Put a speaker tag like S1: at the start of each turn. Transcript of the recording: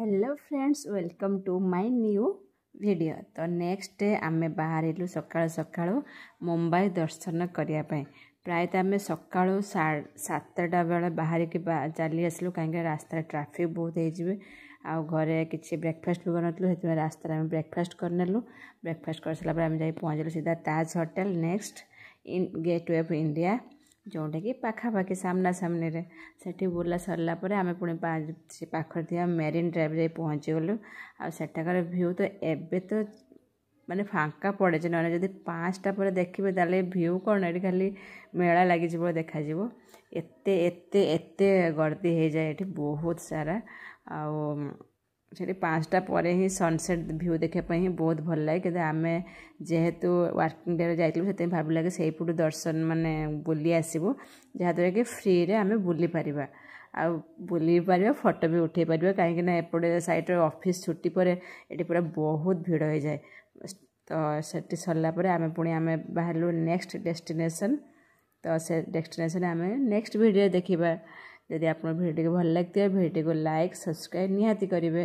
S1: Hello friends welcome to my new video. तो next day आमे बाहरिलु सकाळ सकाळ मुंबई दर्शन करिया पय। प्रायतः आमे सकाळ 7टा बेले बाहर के चली आसलु कहीं रास्ता ट्रैफिक बहुत हो आ घरे किसी ब्रेकफास्ट भी बनतलु हेतु रास्ता आमे ब्रेकफास्ट करनेलु। ब्रेकफास्ट कर सारा आमे जाई पहुंचलु सीधा Taj hotel next in gateway of India जोटा कि पाखापाखि सामना सामने रे सेठी बुला सरला परे आमे पुणी पाखर थिया मेरीन ड्राइव जाई पहुंची गलु। आ सेठाकार व्यू तो एबे तो माने फांका पड़े जे ना जदि 5टा पर देखिबे ताले व्यू कोन एठी खाली मेला लागि जिवो देखा जिवो एते एते एते गर्दी हे जाय एठी बहुत सारा आ सेठी 5टा पर ही सनसेट व्यू देखा पई बहुत भल लागे कि आमे जेहेतु वर्किंग डे जाइतलु सेते भाबिला कि सेही पुटु दर्शन माने बुली आसीबो जहा द्वारा कि फ्री रे आमे बुली परिबा आ बुली परिबा फोटो भी उठे परिबा काहे ना एपटे साइड रे ऑफिस छुट्टी पर एठी पूरा बहुत भीड़ हो जाए। तो सेठी सरला परे आमे पुणी आमे बाहरलु नेक्स्ट डेस्टिनेशन। तो से डेस्टिनेशन आमे नेक्स्ट वीडियो देखिबा। यदि आपन वीडियो भल लागते वीडियो को लाइक सब्सक्राइब निहाती करिवे।